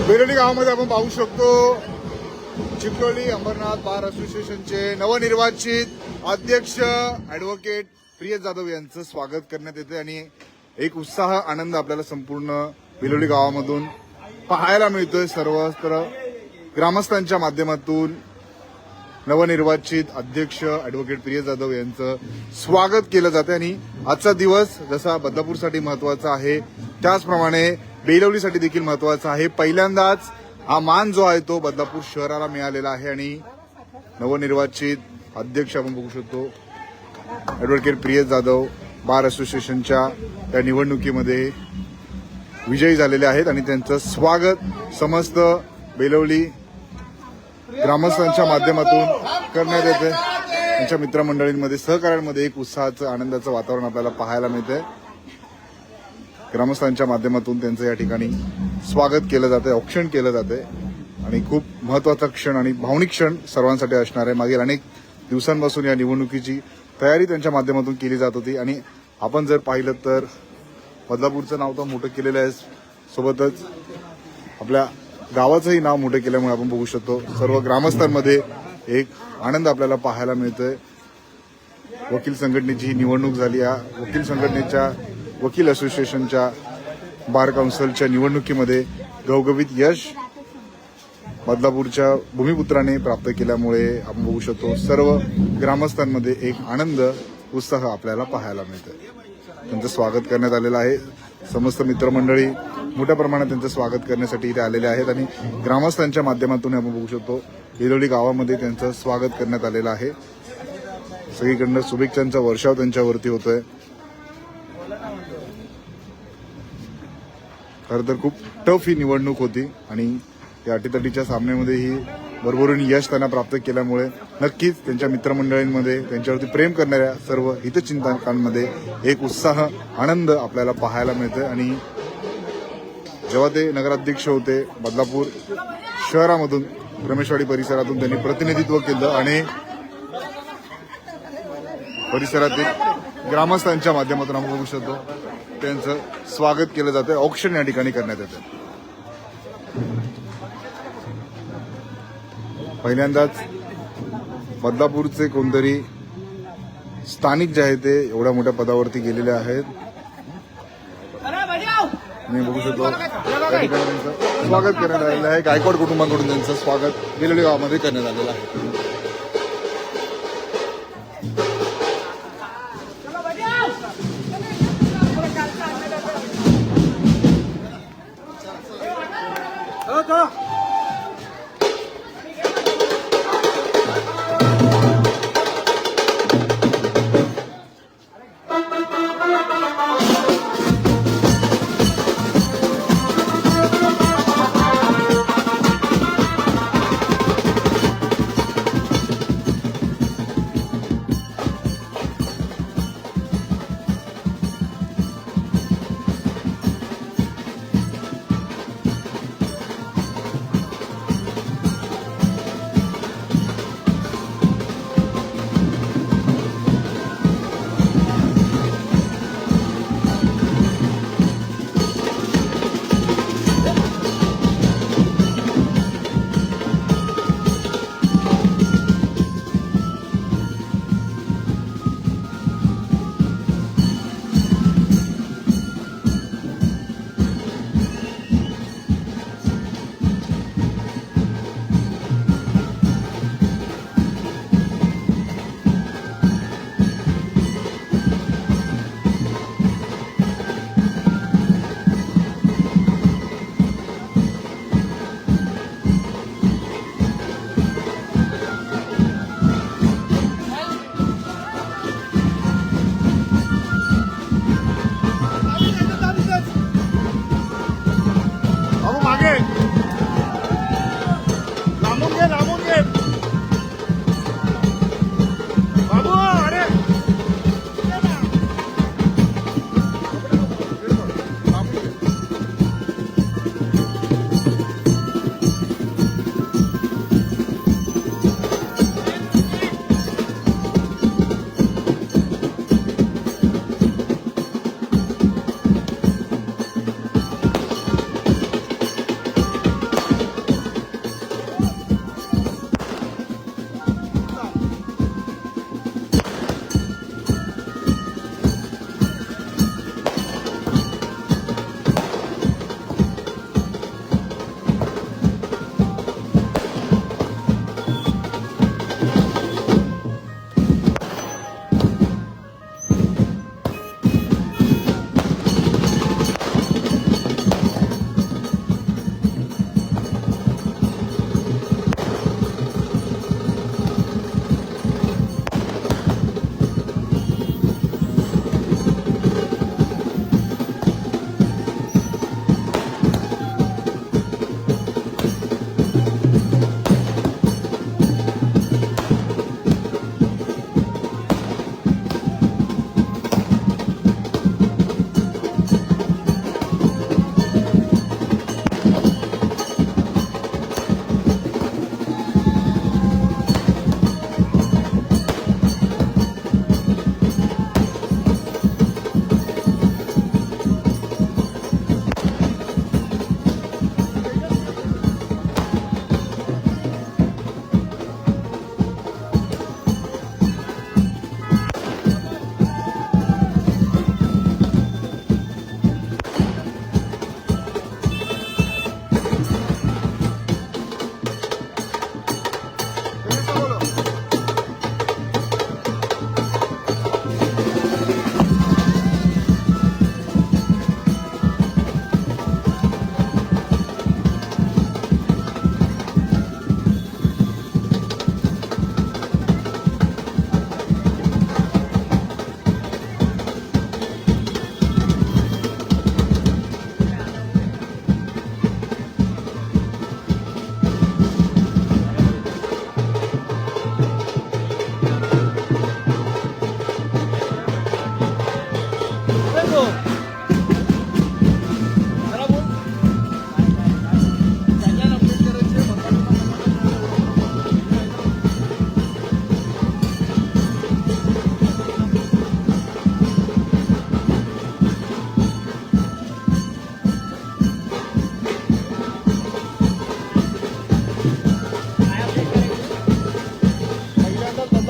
बेलोली गावामध्ये आपण पाहू शकतो चिखलोली अंबरनाथ बार असोसिएशनचे नवनिर्वाचित अध्यक्ष ॲडव्होकेट प्रिय जाधव यांचं स्वागत करण्यात येते आणि एक उत्साह आनंद आपल्याला संपूर्ण बेलोली गावामधून पाहायला मिळतोय. सर्वत्र ग्रामस्थांच्या माध्यमातून नवनिर्वाचित अध्यक्ष ॲडव्होकेट प्रिय जाधव यांचं स्वागत केलं जाते आणि आजचा दिवस जसा बदलापूरसाठी महत्वाचा आहे त्याचप्रमाणे बेलोलीसाठी देखील महत्वाचा आहे. पहिल्यांदाच हा मान जो आहे तो बदलापूर शहराला मिळालेला आहे आणि नवनिर्वाचित अध्यक्ष आपण बघू शकतो ॲडव्होकेट प्रिय जाधव बार असोसिएशनच्या त्या निवडणुकीमध्ये विजयी झालेले आहेत आणि त्यांचं स्वागत समस्त बेलोली ग्रामस्थांच्या माध्यमातून करण्यात येते. त्यांच्या मित्रमंडळींमध्ये सहकाऱ्यांमध्ये एक उत्साहाचं आनंदाचं वातावरण आपल्याला पाहायला मिळतंय. ग्रामस्थांच्या माध्यमातून त्यांचं या ठिकाणी स्वागत केलं जातंय, औक्षण केलं जातंय आणि खूप महत्वाचा क्षण आणि भावनिक क्षण सर्वांसाठी असणार आहे. मागील अनेक दिवसांपासून या निवडणुकीची तयारी त्यांच्या माध्यमातून केली जात होती आणि आपण जर पाहिलं तर बदलापूरचं नाव तर मोठं केलेलं आहे, सोबतच आपल्या गावाचंही नाव मोठं केल्यामुळे आपण बघू शकतो सर्व ग्रामस्थांमध्ये एक आनंद आपल्याला पाहायला मिळतोय. वकील संघटनेची ही निवडणूक झाली. या वकील संघटनेच्या वकील असोसिएशनच्या बार काउन्सिलच्या निवडणुकीमध्ये घवघवीत यश बदलापूरच्या भूमिपुत्राने प्राप्त केल्यामुळे आपण बघू शकतो सर्व ग्रामस्थांमध्ये एक आनंद उत्साह आपल्याला पाहायला मिळतोय. त्यांचं स्वागत करण्यात आलेलं आहे. समस्त मित्रमंडळी मोठ्या प्रमाणात त्यांचं स्वागत करण्यासाठी इथे आलेले आहेत आणि ग्रामस्थांच्या माध्यमातून आपण बघू शकतो बेलोली गावामध्ये त्यांचं स्वागत करण्यात आलेलं आहे. सगळीकडनं शुभेच्छांचा वर्षाव त्यांच्यावरती होतोय. खरं तर खूप टफ ही निवडणूक होती आणि या अटीतटीच्या सामन्यामध्ये ही भरभरून यश त्यांना प्राप्त केल्यामुळे नक्कीच त्यांच्या मित्रमंडळींमध्ये त्यांच्यावरती प्रेम करणाऱ्या सर्व हितचिंतकांमध्ये एक उत्साह आनंद आपल्याला पाहायला मिळतोय. आणि जेव्हा ते नगराध्यक्ष होते बदलापूर शहरामधून रमेशवाडी परिसरातून त्यांनी प्रतिनिधित्व केलं आणि परिसरातील ग्रामस्थांच्या माध्यमातून आपण बघू शकतो त्यांचं स्वागत केलं जातं. औक्षण या ठिकाणी करण्यात येतं. पहिल्यांदाच बदलापूरचे कोणतरी स्थानिक जे आहे ते एवढ्या मोठ्या पदावरती गेलेले आहेत आणि बघू शकतो त्या ठिकाणी त्यांचं स्वागत करण्यात आलेलं आहे. गायकवाड कुटुंबाकडून त्यांचं स्वागत बेलोली गावामध्ये करण्यात आलेलं आहे.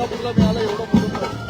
बदलापूरला मिळाला एवढं मोठं पद.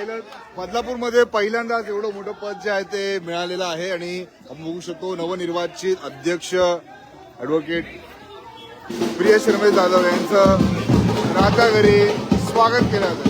पाहिलं बदलापूरमध्ये पहिल्यांदाच एवढं मोठं पद जे आहे ते मिळालेलं आहे आणि आपण बघू शकतो नवनिर्वाचित अध्यक्ष ॲडव्होकेट प्रियेश रमेश जाधव यांचं राहत्या घरी स्वागत केलं जातं.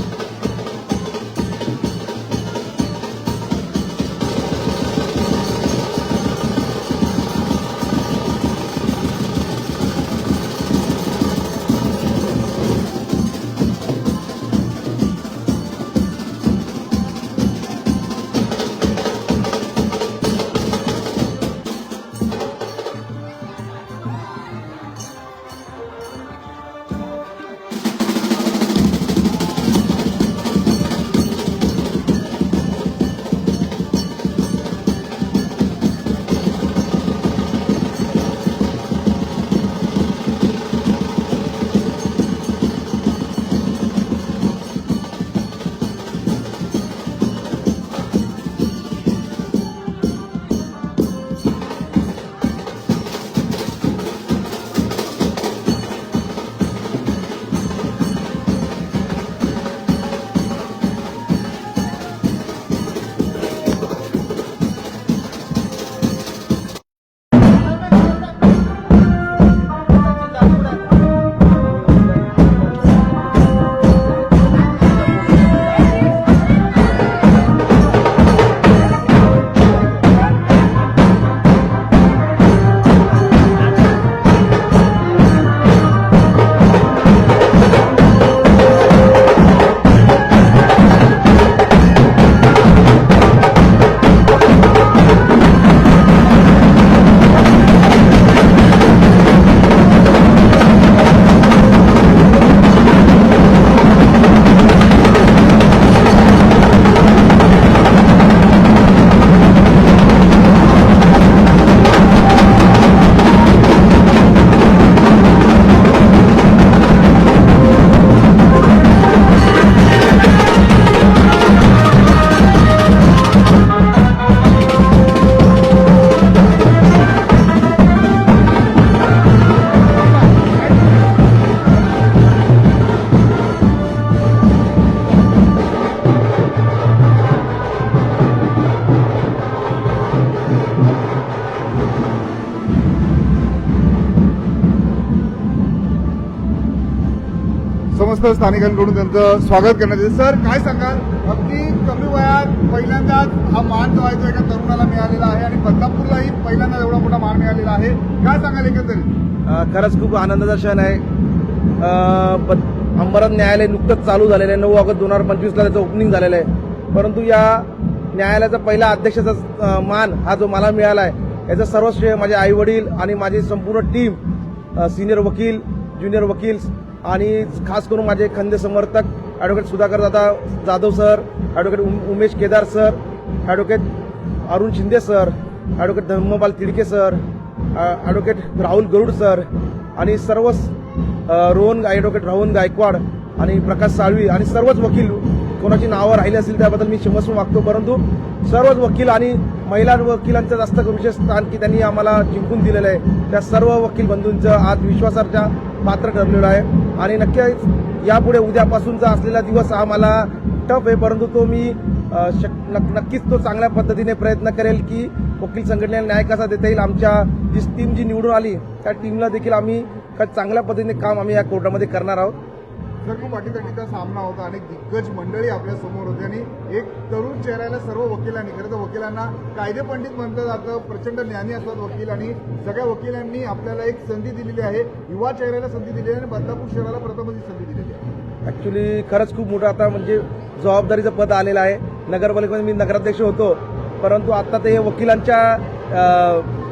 समस्त स्थानिकांकडून त्यांचं स्वागत करण्यात येतं. सर काय सांगाल, अगदी कमी वयात पहिल्यांदाच हा मान जो आहे तो एका तरुणाला मिळालेला आहे आणि बदलापूरलाही पहिल्यांदा एवढा मोठा मान मिळालेला आहे, काय सांगाल एकंदरीत? खरंच खूप आनंदाचा क्षण आहे. अंबरनाथ न्यायालय नुकतंच चालू झालेलं आहे. 9 ऑगस्ट 2025ला त्याचं ओपनिंग झालेलं आहे. परंतु या न्यायालयाचा पहिला अध्यक्षाचा मान हा जो मला मिळाला आहे याचं सर्व श्रेय माझे आई वडील आणि माझी संपूर्ण टीम, सिनियर वकील, ज्युनियर वकील आणि खास करून माझे खंदे समर्थक advocate Sudhakar Dada Jadhav sir, advocate Umesh Kedar sir, advocate Arun Shinde sir, advocate Dharmapal Tidke sir, advocate Rahul Garud sir आणि सर्व ॲडव्होकेट रोहन गायकवाड आणि प्रकाश साळवी आणि सर्वच वकील, कोणाची नावं राहिली असतील त्याबद्दल मी क्षमस्व मागतो. परंतु सर्वच वकील आणि महिला वकिलांचं जास्त विशेष स्थान की त्यांनी आम्हाला जिंकून दिलेलं आहे, त्या सर्व वकील बंधूंचं आज विश्वासाच्या पात्र ठरलेलं आहे. आणि नक्कीच यापुढे उद्यापासूनचा असलेला दिवस हा मला टफ आहे, परंतु तो मी नक्कीच तो चांगल्या पद्धतीने प्रयत्न करेल की वकील संघटनेला न्याय कसा देता येईल. आमच्या टीम जी निवडून आली त्या टीमला देखील आम्ही चांगल्या पद्धतीने काम आम्ही या कोर्टामध्ये करणार आहोत. सर खूप अटीतटीचा सामना होता, अनेक दिग्गज मंडळी आपल्या समोर होती आणि एक तरुण चेहऱ्याला सर्व वकिलांनी, खरं तर वकिलांना कायदे पंडित म्हटलं जातं, प्रचंड ज्ञानी असतात वकील आणि सगळ्या वकिलांनी आपल्याला एक संधी दिलेली आहे, युवा चेहऱ्याला संधी दिलेली आहे आणि बदलापूर शहराला प्रथमच संधी दिलेली आहे. ऍक्च्युली खरंच खूप मोठं आता म्हणजे जबाबदारीचं पद आलेलं आहे. नगरपालिकेमध्ये मी नगराध्यक्ष होतो, परंतु आता ते वकिलांच्या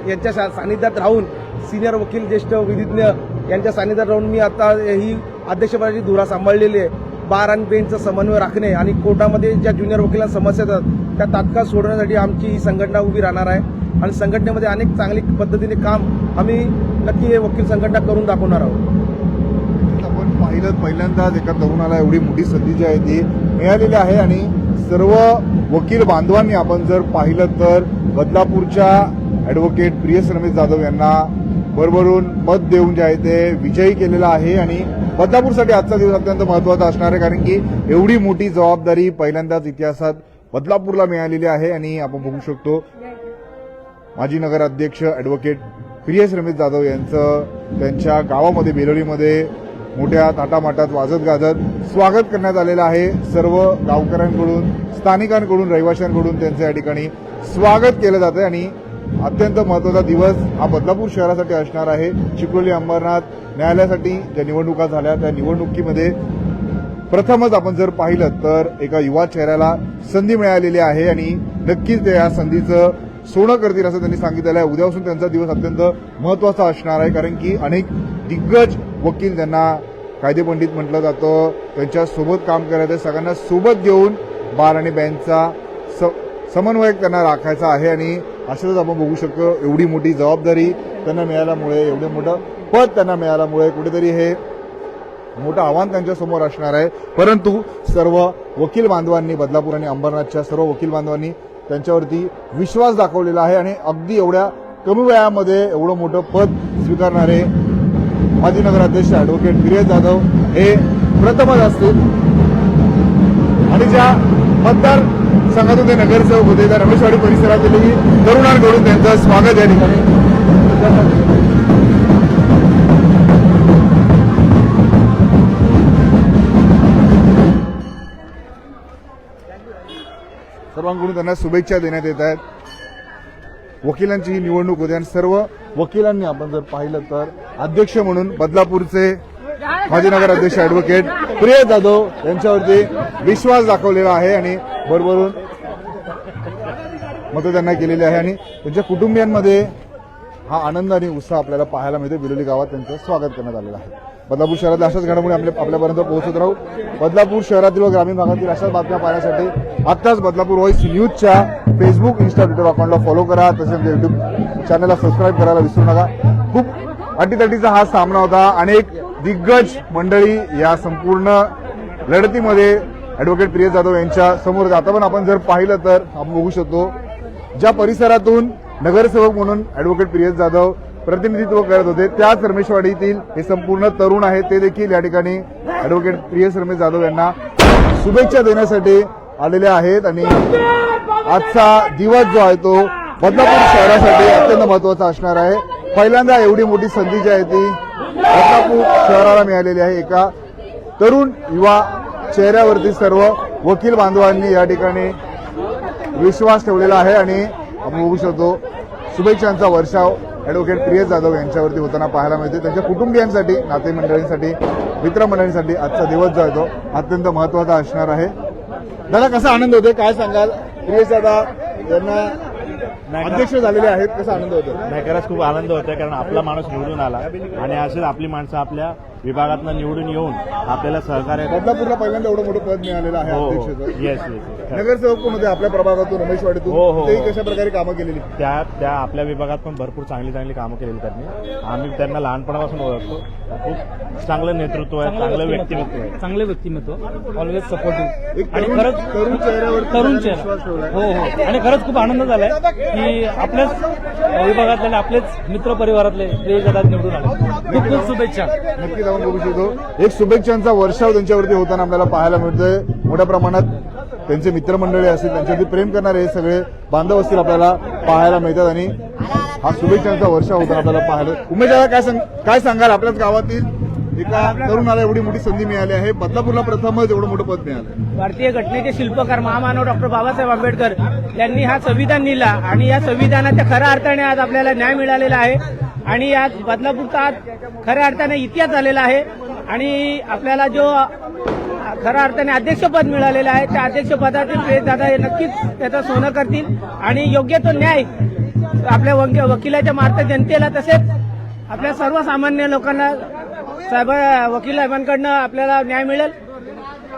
यांच्या सानिध्यात राहून, सिनियर वकील ज्येष्ठ विधिज्ञ यांच्या सानिध्यात राहून मी आता ही अध्यक्षपदाची धुरा सांभाळलेली आहे. बार आणि बेंचचा समन्वय राखणे आणि कोर्टामध्ये ज्या ज्युनियर वकिलांना समस्या येतात त्या तात्काळ सोडवण्यासाठी आमची ही संघटना उभी राहणार आहे आणि संघटनेमध्ये अनेक चांगली पद्धतीने काम आम्ही नक्की हे वकील संघटना करून दाखवणार आहोत. आपण पाहिलं पहिल्यांदाच एका तरुणाला एवढी मोठी संधी जी आहे ती मिळालेली आहे आणि सर्व वकील बांधवांनी आपण जर पाहिलं तर बदलापूरच्या ॲडव्होकेट प्रियेश रमेश जाधव यांना भरभरून मत देऊन जे आहे ते विजयी केलेला आहे आणि बदलापूरसाठी आजचा दिवस अत्यंत महत्वाचा असणार आहे, कारण की एवढी मोठी जबाबदारी पहिल्यांदाच इतिहासात बदलापूरला मिळालेली आहे. आणि आपण बघू शकतो माजी नगराध्यक्ष ॲडव्होकेट प्रियेश रमेश जाधव यांचं त्यांच्या गावामध्ये बेलोलीमध्ये मोठ्या थाटामाटात वाजत गाजत स्वागत करण्यात आलेलं आहे. सर्व गावकऱ्यांकडून, स्थानिकांकडून, रहिवाशांकडून त्यांचं या ठिकाणी स्वागत केलं जातं आणि अत्यंत महत्वाचा दिवस हा बदलापूर शहरासाठी असणार आहे. चिखलोली अंबरनाथ न्यायालयासाठी ज्या निवडणुका झाल्या त्या निवडणुकीमध्ये प्रथमच आपण जर पाहिलं तर एका युवा चेहऱ्याला संधी मिळालेली आहे आणि नक्कीच ते या संधीचं सोनं करतील असं त्यांनी सांगितलेलं आहे. उद्यापासून त्यांचा दिवस अत्यंत महत्वाचा असणार आहे, कारण की अनेक दिग्गज वकील, त्यांना कायदेपंडित म्हटलं जातं, त्यांच्या सोबत काम करायचं, सगळ्यांना सोबत घेऊन बार आणि बेंचचा समन्वयक त्यांना राखायचा आहे. आणि अशाच आपण बघू शकतो एवढी मोठी जबाबदारी त्यांना मिळाल्यामुळे, एवढं मोठं पद त्यांना मिळाल्यामुळे कुठेतरी हे मोठं आव्हान त्यांच्या समोर असणार आहे. परंतु सर्व वकील बांधवांनी, बदलापूर आणि अंबरनाथच्या सर्व वकील बांधवांनी त्यांच्यावरती विश्वास दाखवलेला आहे आणि अगदी एवढ्या कमी वयामध्ये एवढं मोठं पद स्वीकारणारे माजी नगराध्यक्ष ॲडव्होकेट प्रियेश जाधव हे प्रथमच असतील. आणि ज्या मतदार संघातून ते नगरसेवक होते त्या रमेशवाडी परिसरातीलही तरुणांकडून त्यांचं स्वागत या ठिकाणी. सर्वांकडून त्यांना शुभेच्छा देण्यात येत आहेत. वकिलांची ही निवडणूक होती आणि सर्व वकिलांनी आपण जर पाहिलं तर अध्यक्ष म्हणून बदलापूरचे माजी नगराध्यक्ष ॲडव्होकेट प्रियेश जाधव यांच्यावरती विश्वास दाखवलेला आहे आणि भरभरून मतं त्यांना केलेली आहे आणि त्यांच्या कुटुंबियांमध्ये हा आनंद आणि उत्साह आपल्याला पाहायला मिळते. बिलोली गावात त्यांचं स्वागत करण्यात आलेलं आहे. बदलापूर शहरातल्या अशाच घडामोडी आपल्यापर्यंत पोहोचत राहू. बदलापूर शहरातील व ग्रामीण भागातील अशाच बातम्या पाहण्यासाठी आत्ताच बदलापूर व्हॉइस न्यूजच्या फेसबुक, इंस्टा, ट्विटर अकाउंटला फॉलो करा. तसेच युट्यूब चॅनलला सबस्क्राईब करायला विसरू नका. खूप अटीतटीचा हा सामना होता. अनेक दिग्गज मंडळी या संपूर्ण लढतीमध्ये ॲडव्होकेट प्रियेश जाधव यांच्या समोर जाता. पण आपण जर पाहिलं तर आपण बघू शकतो ज्या परिसरातून नगरसेवक म्हणून ॲडव्होकेट प्रियेश जाधव प्रतिनिधित्व करत होते त्याच रमेशवाडीतील हे संपूर्ण तरुण आहेत. ते देखील या ठिकाणी ॲडव्होकेट प्रियेश रमेश जाधव यांना शुभेच्छा देण्यासाठी आलेले आहेत. आणि आजचा दिवस जो आहे तो बदलापूर शहरासाठी अत्यंत महत्वाचा असणार आहे. पहिल्यांदा एवढी मोठी संधी जी आहे ती बदलापूर शहराला मिळालेली आहे. एका तरुण युवा चेहऱ्यावरती सर्व वकील बांधवांनी या ठिकाणी विश्वास ठेवलेला आहे आणि आपण बघू शकतो शुभेच्छांचा वर्षाव ॲडव्होकेट प्रियेश जाधव यांच्यावरती होताना पाहायला मिळते. त्यांच्या कुटुंबियांसाठी, नातेमंडळींसाठी, मित्रमंडळींसाठी आजचा दिवस जो आहे तो अत्यंत महत्वाचा असणार आहे. दादा, कसा आनंद होतोय, काय सांगाल? प्रियेश दादा यांना अध्यक्ष झालेले आहेत, कसा आनंद होतो? नाही, खरंच खूप आनंद होतोय, कारण आपला माणूस निवडून आला आणि असेच आपली माणसं आपल्या विभागातनं निवडून येऊन आपल्याला सहकार्य. बदलापूरला पहिल्यांदा एवढं मोठं पद मिळालेलं आहे हो, अध्यक्षाचं. येस. नगरसेवक पण होते आपल्या प्रभागातून, रमेशवाडीतून. हो. तेही कशा प्रकारे कामं केलेली? त्या आपल्या विभागात पण भरपूर चांगली कामं केलेली त्यांनी. आम्ही त्यांना लहानपणापासून ओळखतो. खूप चांगलं नेतृत्व आहे, चांगलं व्यक्तिमत्व आहे, चांगले व्यक्तिमत्व, ऑलवेज सपोर्टिव्ह. एक आणि तरुण खरंच चेहऱ्यावर विश्वास ठेवलाय. हो. आणि खरंच खूप आनंद झालाय की आपल्याच विभागातले, आपलेच मित्र परिवारातले प्रियेश दादा निवडून आले. खूप शुभेच्छा. नक्कीच आपण बघू शकतो एक शुभेच्छांचा वर्षाव त्यांच्यावरती होताना आपल्याला पाहायला मिळतोय. मोठ्या प्रमाणात त्यांचे मित्रमंडळी असतील, त्यांच्यावरती प्रेम करणारे हे सगळे बांधव असतील आपल्याला पाहायला मिळतात आणि हा शुभेच्छांचा वर्षाव होताना आपल्याला पाहायला. उमेदवार काय सांगाल? आपल्याच गावातील एका तरुणाला एवढी मोठी संधी मिळाली आहे. बदलापूरला प्रथमच एवढं मोठं पद मिळालं. भारतीय घटनेचे शिल्पकार महामानव डॉक्टर बाबासाहेब आंबेडकर यांनी हा संविधान लिहिला आणि या संविधानाच्या खऱ्या अर्थाने आज आपल्याला न्याय मिळालेला आहे आणि आज बदलापूरचा आज खऱ्या अर्थाने इतिहास झालेला आहे आणि आपल्याला जो खऱ्या अर्थाने अध्यक्षपद मिळालेलं आहे त्या अध्यक्षपदाचे प्रियेश दादा हे नक्कीच त्याचं सोनं करतील आणि योग्य तो न्याय आपल्या वकिलाच्या मार्फत जनतेला तसेच आपल्या सर्वसामान्य लोकांना वकील साहेबांकडनं आपल्याला न्याय मिळेल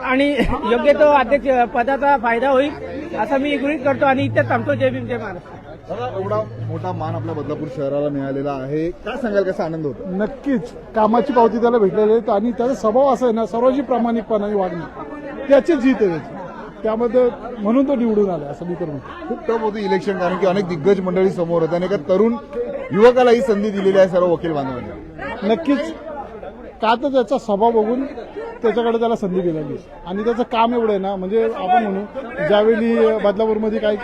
आणि योग्य तो अध्यक्ष पदाचा फायदा होईल असं मी गृहीत करतो आणि इथे थांबतो. जय भीम, जय महाराष्ट्र. एवढा मोठा मान आपल्या बदलापूर शहराला मिळालेला आहे, काय सांगाल, कसा आनंद होतो? नक्कीच कामाची पावती त्याला भेटलेली आहे आणि त्याचा स्वभाव असा आहे ना, सर्वांची प्रामाणिकपणाने वागणं त्याची जीत आहे त्याची. त्यामध्ये म्हणून तो निवडून आला असं मी तर म्हणतो. खूप टफ होती इलेक्शन, कारण की अनेक दिग्गज मंडळी समोर होत्या आणि एका तरुण युवकाला ही संधी दिलेली आहे सर्व वकील बांधवांनी. नक्कीच का तर त्याचा स्वभाव बघून त्याच्याकडे त्याला संधी दिलेली आणि त्याचं काम एवढं आहे ना, म्हणजे आपण म्हणू ज्यावेळी बदलापूरमध्ये काही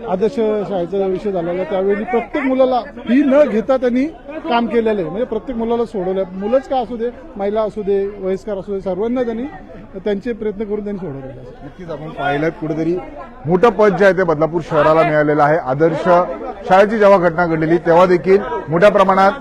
आदर्श शाळेचा विषय झालेला त्यावेळी प्रत्येक मुलाला फी न घेता त्यांनी काम केलेलं आहे. म्हणजे प्रत्येक मुलाला सोडवलं, मुलंच का असू दे, महिला असू दे, वयस्कर असू दे, सर्वांना त्यांनी त्यांचे प्रयत्न करून त्यांनी सोडवलेलं आहे. नक्कीच आपण पाहिलं कुठेतरी मोठं पद जे आहे ते बदलापूर शहराला मिळालेलं आहे. आदर्श शाळेची जेव्हा घटना घडलेली तेव्हा देखील मोठ्या प्रमाणात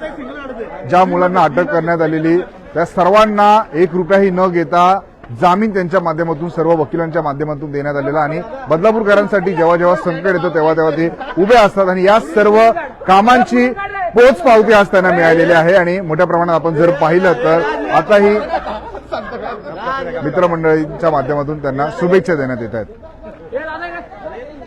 ज्या मुलांना अटक करण्यात आलेली त्या सर्वांना 1 रुपयाही न घेता जामीन त्यांच्या माध्यमातून सर्व वकिलांच्या माध्यमातून देण्यात आलेला आणि बदलापूरकरांसाठी जेव्हा जेव्हा संकट येतं तेव्हा तेव्हा ते उभे असतात आणि या सर्व कामांची पोच पावती आज त्यांना मिळालेली आहे. आणि मोठ्या प्रमाणात आपण जर पाहिलं तर आताही मित्रमंडळींच्या माध्यमातून त्यांना शुभेच्छा देण्यात येत आहेत.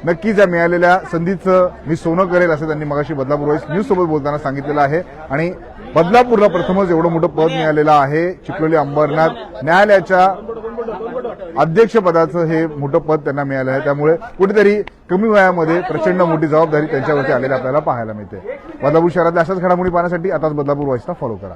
नक्कीच या मिळालेल्या संधीचं मी सोनं करेल असं त्यांनी मगाशी बदलापूर वॉइस न्यूज सोबत बोलताना सांगितलेलं आहे. आणि बदलापूरला प्रथमच एवढं मोठं पद मिळालेलं आहे. चिखलोली अंबरनाथ न्यायालयाच्या अध्यक्षपदाचं हे मोठं पद त्यांना मिळालं आहे. त्यामुळे कुठेतरी कमी वयामध्ये प्रचंड मोठी जबाबदारी त्यांच्यावरती आलेली आपल्याला पाहायला मिळते. बदलापूर शहरातल्या अशाच घडामोडी पाहण्यासाठी आताच बदलापूर वॉइसला फॉलो करा.